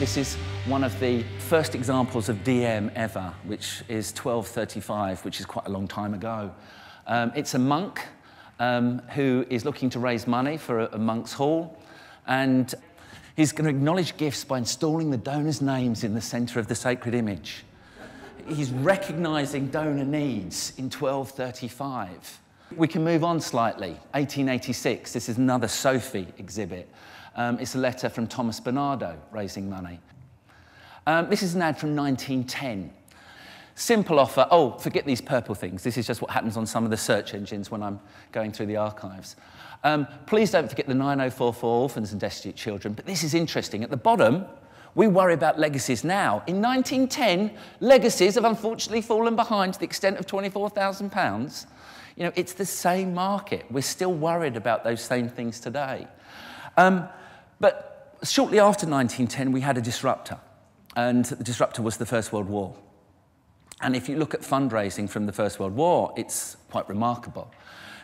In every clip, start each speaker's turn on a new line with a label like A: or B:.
A: This is one of the first examples of DM ever, which is 1235, which is quite a long time ago. It's a monk who is looking to raise money for a monk's hall, and he's going to acknowledge gifts by installing the donors' names in the centre of the sacred image. He's recognising donor needs in 1235. We can move on slightly. 1886, this is another Sophie exhibit. It's a letter from Thomas Bernardo raising money. This is an ad from 1910. Simple offer. Oh, forget these purple things. This is just what happens on some of the search engines when I'm going through the archives. Please don't forget the 9044 orphans and destitute children. But this is interesting. At the bottom, we worry about legacies now. In 1910, legacies have unfortunately fallen behind to the extent of £24,000. You know, it's the same market. We're still worried about those same things today. But shortly after 1910, we had a disruptor. And the disruptor was the First World War. And if you look at fundraising from the First World War, it's quite remarkable.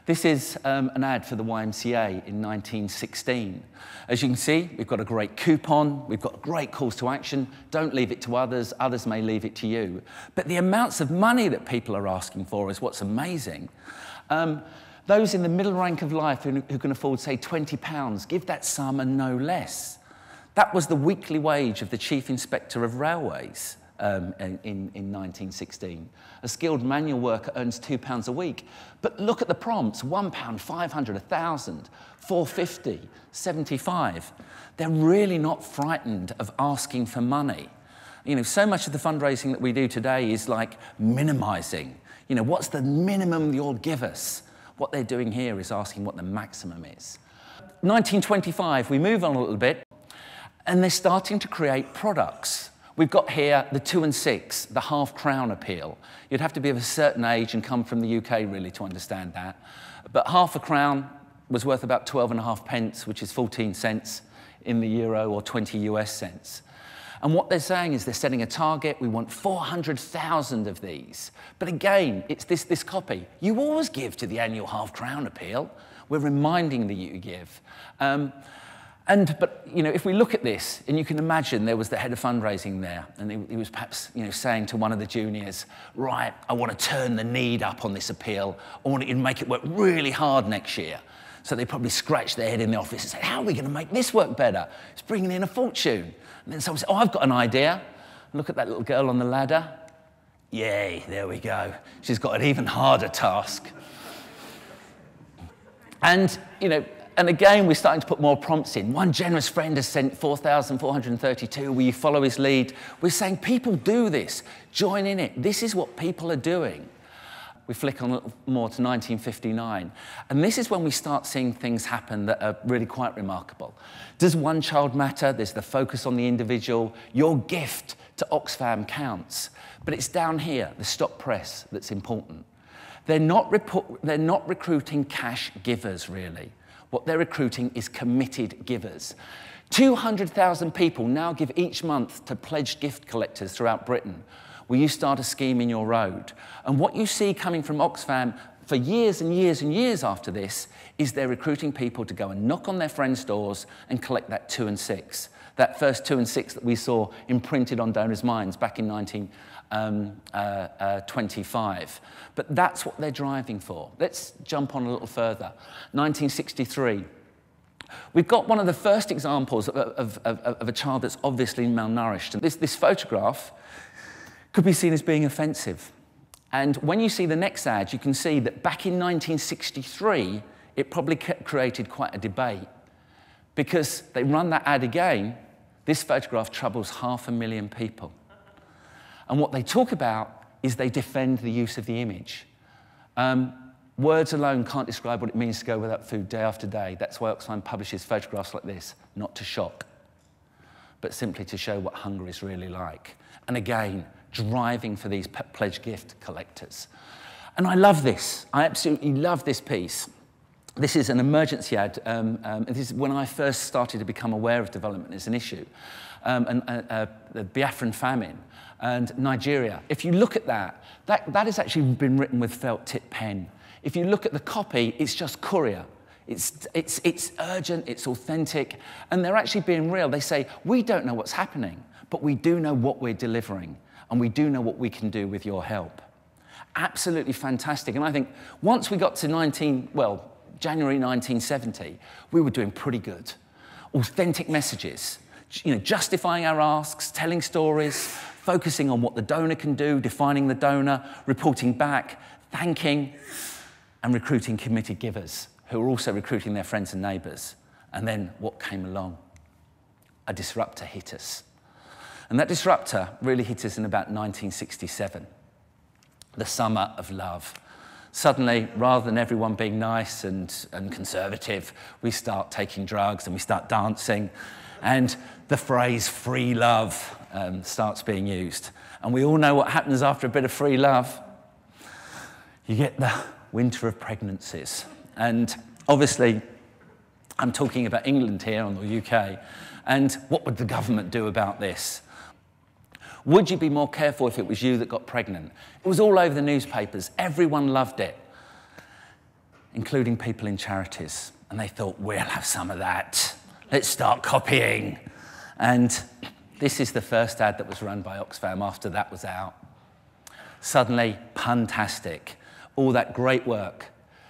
A: This is an ad for the YMCA in 1916. As you can see, we've got a great coupon, we've got great calls to action. Don't leave it to others, others may leave it to you. But the amounts of money that people are asking for is what's amazing. Those in the middle rank of life who can afford, say, £20, give that sum and no less. That was the weekly wage of the Chief Inspector of Railways. In 1916. A skilled manual worker earns £2 a week. But look at the prompts, £1, 500, 1,000, 450, 75. They're really not frightened of asking for money. You know, so much of the fundraising that we do today is like minimising. You know, what's the minimum you'll give us? What they're doing here is asking what the maximum is. 1925, we move on a little bit, and they're starting to create products. We've got here the 2 and 6, the half-crown appeal. You'd have to be of a certain age and come from the UK, really, to understand that. But half a crown was worth about 12.5 pence, which is 14 cents in the euro or 20 US cents. And what they're saying is they're setting a target. We want 400,000 of these. But again, it's this copy. You always give to the annual half-crown appeal. We're reminding that you give. But you know, if we look at this, and you can imagine there was the head of fundraising there, and he was perhaps, you know, saying to one of the juniors, right, I want to turn the need up on this appeal. I want you to make it work really hard next year. So they probably scratched their head in the office and said, how are we going to make this work better? It's bringing in a fortune. And then someone said, oh, I've got an idea. Look at that little girl on the ladder. Yay, there we go. She's got an even harder task. And, you know, and again, we're starting to put more prompts in. One generous friend has sent 4,432. Will you follow his lead? We're saying people do this. Join in it. This is what people are doing. We flick on a little more to 1959. And this is when we start seeing things happen that are really quite remarkable. Does one child matter? There's the focus on the individual. Your gift to Oxfam counts. But it's down here, the stop press, that's important. They're not recruiting cash givers, really. What they're recruiting is committed givers. 200,000 people now give each month to pledged gift collectors throughout Britain. Will you start a scheme in your road? And what you see coming from Oxfam for years and years and years after this is they're recruiting people to go and knock on their friends' doors and collect that 2 and 6. That first 2 and 6 that we saw imprinted on donors' minds back in 1925. But that's what they're driving for. Let's jump on a little further. 1963. We've got one of the first examples of a child that's obviously malnourished. This photograph could be seen as being offensive. And when you see the next ad, you can see that back in 1963, it probably created quite a debate. Because they run that ad again, this photograph troubles 500,000 people. And what they talk about is they defend the use of the image. Words alone can't describe what it means to go without food day after day. That's why Oxfam publishes photographs like this, not to shock, but simply to show what hunger is really like. And again, driving for these pledge gift collectors. And I love this. I absolutely love this piece. This is an emergency ad. This is when I first started to become aware of development as an issue. The Biafran famine and Nigeria. If you look at that has actually been written with felt tip pen. If you look at the copy, it's just courier. It's urgent, it's authentic, and they're actually being real. They say, we don't know what's happening, but we do know what we're delivering, and we do know what we can do with your help. Absolutely fantastic. And I think once we got to January 1970, we were doing pretty good. Authentic messages, justifying our asks, telling stories, focusing on what the donor can do, defining the donor, reporting back, thanking, and recruiting committed givers who are also recruiting their friends and neighbours. And then what came along? A disruptor hit us. And that disruptor really hit us in about 1967, the summer of love. Suddenly, rather than everyone being nice and conservative, we start taking drugs and we start dancing, and the phrase free love starts being used. And we all know what happens after a bit of free love. You get the winter of pregnancies. And obviously, I'm talking about England here, or the UK, and what would the government do about this? Would you be more careful if it was you that got pregnant? It was all over the newspapers. Everyone loved it, including people in charities. And they thought, we'll have some of that. Let's start copying. And this is the first ad that was run by Oxfam after that was out. Suddenly, puntastic. All that great work.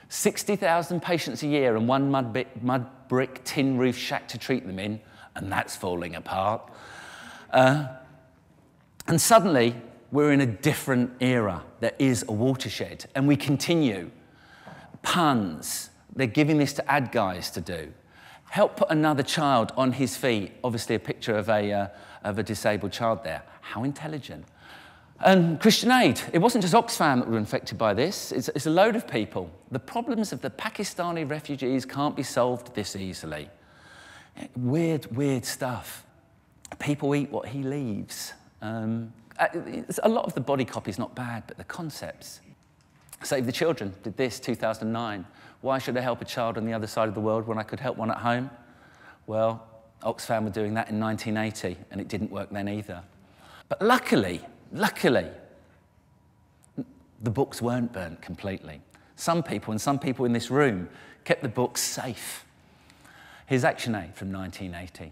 A: 60,000 patients a year and one mud brick tin roof shack to treat them in, and that's falling apart. And suddenly, we're in a different era. There is a watershed, and we continue. Puns, they're giving this to ad guys to do. Help put another child on his feet. Obviously, a picture of a disabled child there. How intelligent. And Christian Aid, it wasn't just Oxfam that were infected by this, it's a load of people. The problems of the Pakistani refugees can't be solved this easily. Weird, weird stuff. People eat what he leaves. A lot of the body copy is not bad, but the concepts. Save the Children did this, 2009. Why should I help a child on the other side of the world when I could help one at home? Well, Oxfam were doing that in 1980, and it didn't work then either. But luckily, the books weren't burnt completely. Some people in this room kept the books safe. Here's Action Aid from 1980.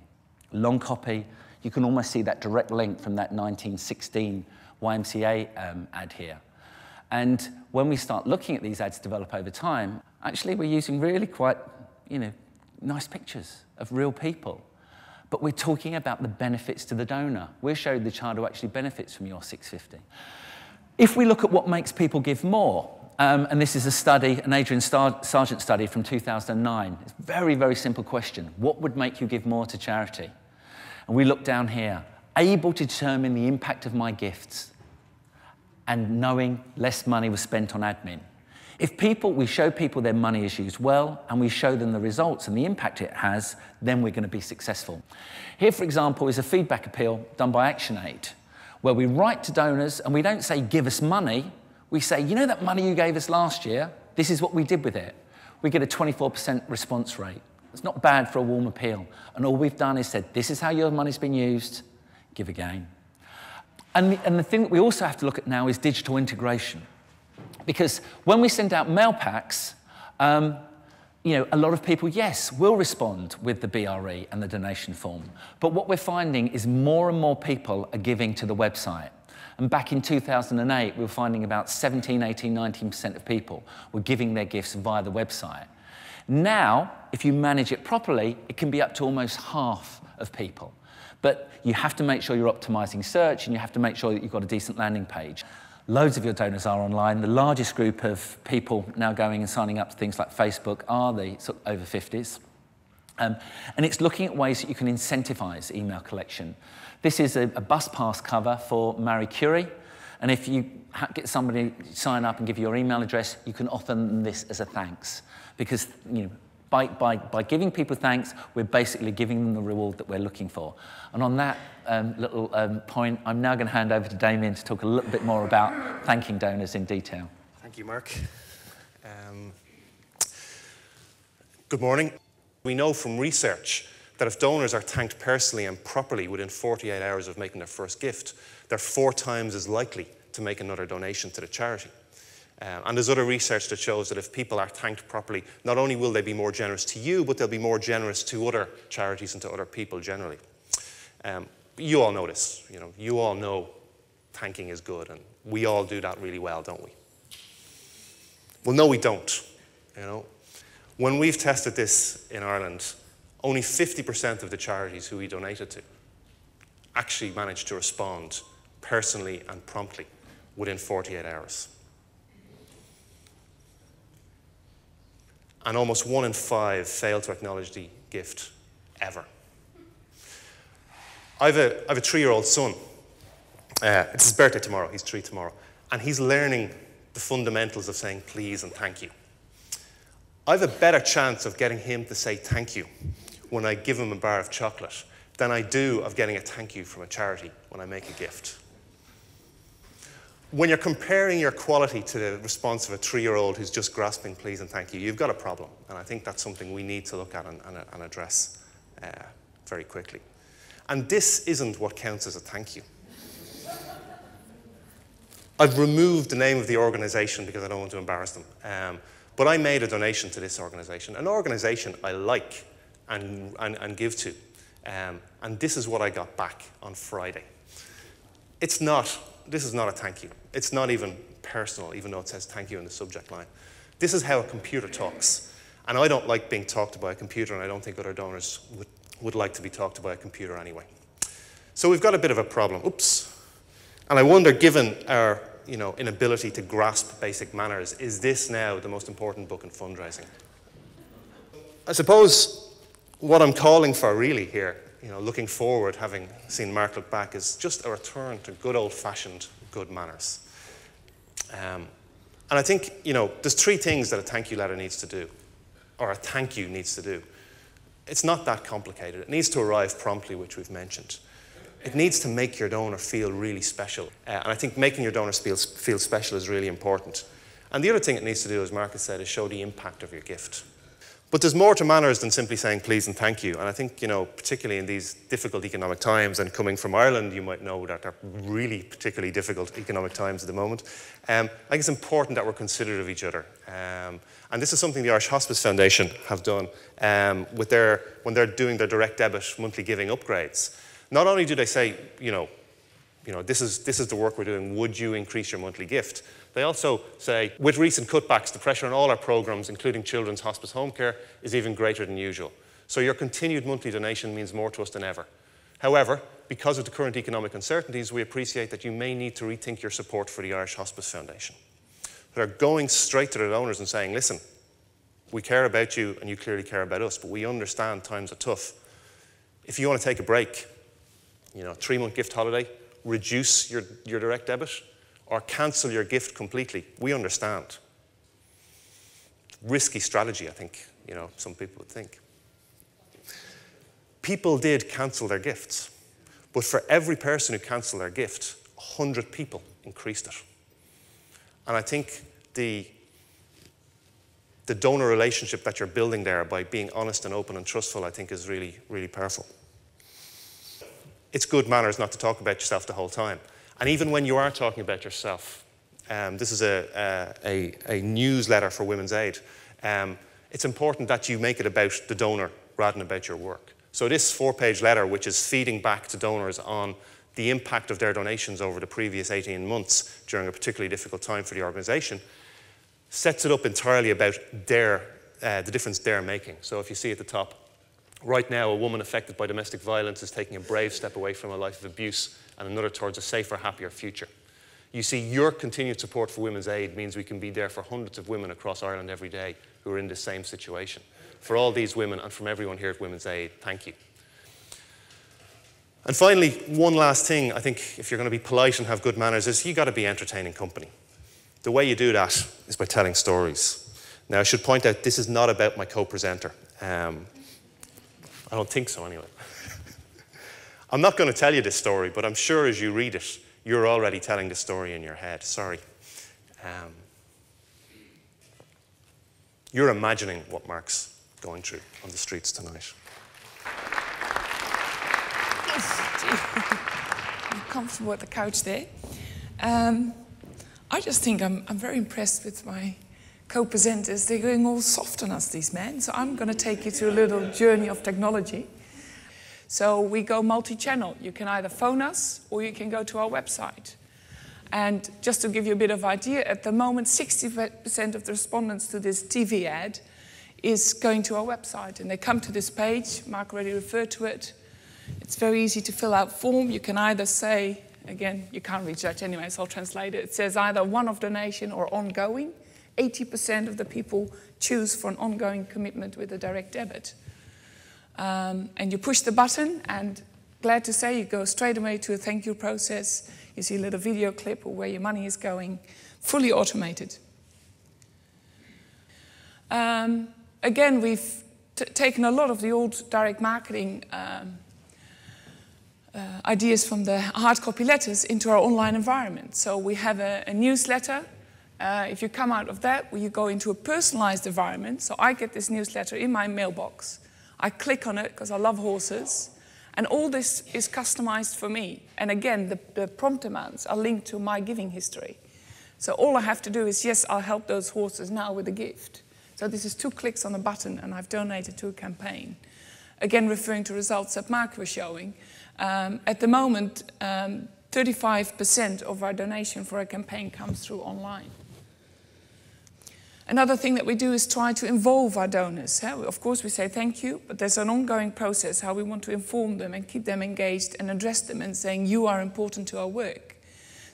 A: Long copy. You can almost see that direct link from that 1916 YMCA ad here. And when we start looking at these ads develop over time, actually we're using really quite, nice pictures of real people. But we're talking about the benefits to the donor. We're showing the child who actually benefits from your 650. If we look at what makes people give more, and this is a study, an Adrian Sargent study from 2009. It's a very, very simple question. What would make you give more to charity? And we look down here, able to determine the impact of my gifts and knowing less money was spent on admin. If we show people their money is used well and we show them the results and the impact it has, then we're going to be successful. Here, for example, is a feedback appeal done by Action Aid, where we write to donors and we don't say, give us money. We say, you know that money you gave us last year? This is what we did with it. We get a 24% response rate. It's not bad for a warm appeal. And all we've done is said, this is how your money's been used, give again. And the thing that we also have to look at now is digital integration. Because when we send out mail packs, a lot of people, yes, will respond with the BRE and the donation form. But what we're finding is more and more people are giving to the website. And back in 2008, we were finding about 17, 18, 19% of people were giving their gifts via the website. Now, if you manage it properly, it can be up to almost half of people. But you have to make sure you're optimizing search, and you have to make sure that you've got a decent landing page. Loads of your donors are online. The largest group of people now going and signing up to things like Facebook are the sort of over 50s. And it's looking at ways that you can incentivize email collection. This is a bus pass cover for Marie Curie. And if you get somebody to sign up and give you your email address, you can offer them this as a thanks. Because by giving people thanks, we're basically giving them the reward that we're looking for. And on that little point, I'm now going to hand over to Damien to talk a little bit more about thanking donors in detail.
B: Thank you, Mark. Good morning. We know from research that if donors are thanked personally and properly within 48 hours of making their first gift, they're 4 times as likely to make another donation to the charity. And there's other research that shows that if people are thanked properly, not only will they be more generous to you, but they'll be more generous to other charities and to other people generally. You all know this. You all know thanking is good, and we all do that really well, don't we? Well, no, we don't. When we've tested this in Ireland, only 50% of the charities who we donated to actually managed to respond personally and promptly within 48 hours. And almost 1 in 5 failed to acknowledge the gift ever. I have a 3-year-old son. It's his birthday tomorrow. He's 3 tomorrow. And he's learning the fundamentals of saying please and thank you. I have a better chance of getting him to say thank you when I give him a bar of chocolate than I do of getting a thank you from a charity when I make a gift. When you're comparing your quality to the response of a 3-year-old who's just grasping please and thank you, you've got a problem. And I think that's something we need to look at and address very quickly. And this isn't what counts as a thank you. I've removed the name of the organization because I don't want to embarrass them. But I made a donation to this organization, an organization I like and give to. And this is what I got back on Friday. This is not a thank you. It's not even personal, even though it says thank you in the subject line. This is how a computer talks. And I don't like being talked to by a computer, and I don't think other donors would like to be talked to by a computer anyway. So we've got a bit of a problem. Oops. And I wonder, given our inability to grasp basic manners, is this now the most important book in fundraising? I suppose what I'm calling for really here, looking forward, having seen Mark look back, is just a return to good old-fashioned good manners. And I think, there's 3 things that a thank you letter needs to do, or a thank you needs to do. It's not that complicated. It needs to arrive promptly, which we've mentioned. It needs to make your donor feel really special. And I think making your donors feel special is really important. And the other thing it needs to do, as Mark has said, is show the impact of your gift. But there's more to manners than simply saying please and thank you. And I think, particularly in these difficult economic times, and coming from Ireland, you might know that they're really particularly difficult economic times at the moment. I think it's important that we're considerate of each other. And this is something the Irish Hospice Foundation have done when they're doing their direct debit monthly giving upgrades. Not only do they say, this is the work we're doing, would you increase your monthly gift? They also say, with recent cutbacks, the pressure on all our programs, including children's hospice home care, is even greater than usual. So your continued monthly donation means more to us than ever. However, because of the current economic uncertainties, we appreciate that you may need to rethink your support for the Irish Hospice Foundation. They're going straight to the donors and saying, listen, we care about you and you clearly care about us, but we understand times are tough. If you want to take a break, 3-month gift holiday, reduce your direct debit, or cancel your gift completely, we understand. Risky strategy, I think, some people would think. People did cancel their gifts, but for every person who cancelled their gift, 100 people increased it. And I think the donor relationship that you're building there by being honest and open and trustful, I think is really, really powerful. It's good manners not to talk about yourself the whole time. And even when you are talking about yourself, this is a newsletter for Women's Aid, it's important that you make it about the donor rather than about your work. So this 4-page letter, which is feeding back to donors on the impact of their donations over the previous 18 months during a particularly difficult time for the organisation, sets it up entirely about the difference they're making. So if you see at the top, right now a woman affected by domestic violence is taking a brave step away from a life of abuse and another towards a safer, happier future. You see, your continued support for Women's Aid means we can be there for hundreds of women across Ireland every day who are in the same situation. For all these women and from everyone here at Women's Aid, thank you. And finally, one last thing, I think if you're going to be polite and have good manners, is you've got to be entertaining company. The way you do that is by telling stories. Now, I should point out, this is not about my co-presenter. I don't think so, anyway. I'm not going to tell you this story, but I'm sure as you read it, you're already telling the story in your head. Sorry. You're imagining what Mark's going through on the streets tonight.
C: I'm comfortable at the couch there. I just think I'm very impressed with my co-presenters. They're going all soft on us, these men. So I'm going to take you through a little journey of technology. So we go multi-channel. You can either phone us or you can go to our website. And just to give you a bit of idea, at the moment 60% of the respondents to this TV ad is going to our website, and they come to this page. Mark already referred to it. It's very easy to fill out form. You can either say, again, you can't read Dutch anyway, so I'll translate it. It says either one-off donation or ongoing. 80% of the people choose for an ongoing commitment with a direct debit. And you push the button, and glad to say you go straight away to a thank you process. You see a little video clip of where your money is going, fully automated. Again, we've taken a lot of the old direct marketing ideas from the hard copy letters into our online environment. So we have a newsletter. If you come out of that, you go into a personalized environment. So I get this newsletter in my mailbox. I click on it because I love horses. And all this is customized for me. And again, the prompt amounts are linked to my giving history. So all I have to do is, yes, I'll help those horses now with a gift. So this is 2 clicks on a button, and I've donated to a campaign. Again, referring to results that Mark was showing. At the moment, 35% of our donation for a campaign comes through online. Another thing that we do is try to involve our donors. Of course, we say thank you, but there's an ongoing process how we want to inform them and keep them engaged and address them and saying, you are important to our work.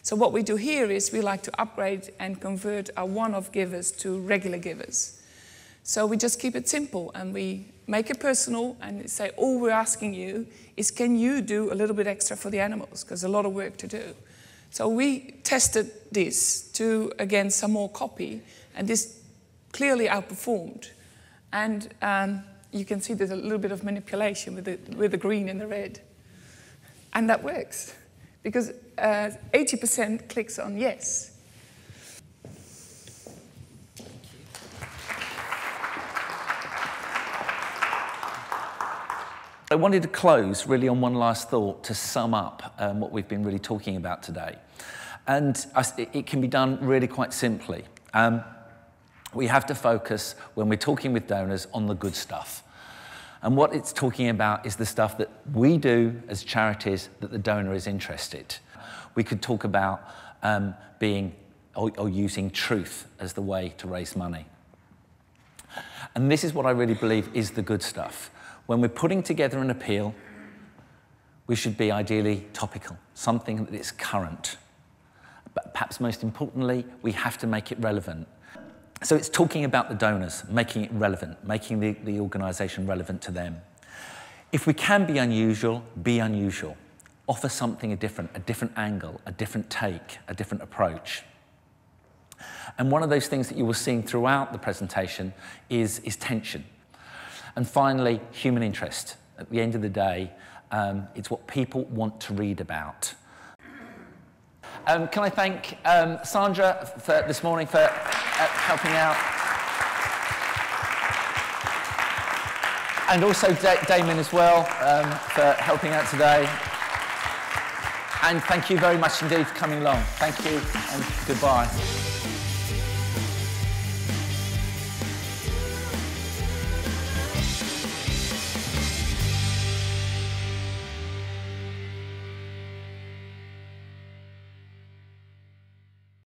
C: So what we do here is we like to upgrade and convert our one-off givers to regular givers. So we just keep it simple, and we make it personal and say, all we're asking you is, can you do a little bit extra for the animals? Because there's a lot of work to do. So we tested this to, again, some more copy, and this clearly outperformed. And you can see there's a little bit of manipulation with the green and the red. And that works, because 80% clicks on yes.
A: I wanted to close really on one last thought to sum up what we've been really talking about today. And it can be done really quite simply. We have to focus, when we're talking with donors, on the good stuff. And what it's talking about is the stuff that we do as charities that the donor is interested. We could talk about being or using truth as the way to raise money. And this is what I really believe is the good stuff. When we're putting together an appeal, we should be ideally topical, something that is current. But perhaps most importantly, we have to make it relevant. So it's talking about the donors, making it relevant, making the organisation relevant to them. If we can be unusual, be unusual. Offer something different, a different angle, a different take, a different approach. And one of those things that you will see throughout the presentation is tension. And finally, human interest. At the end of the day, it's what people want to read about. Can I thank Sandra this morning for helping out. And also Damon as well for helping out today. And thank you very much indeed for coming along. Thank you and goodbye.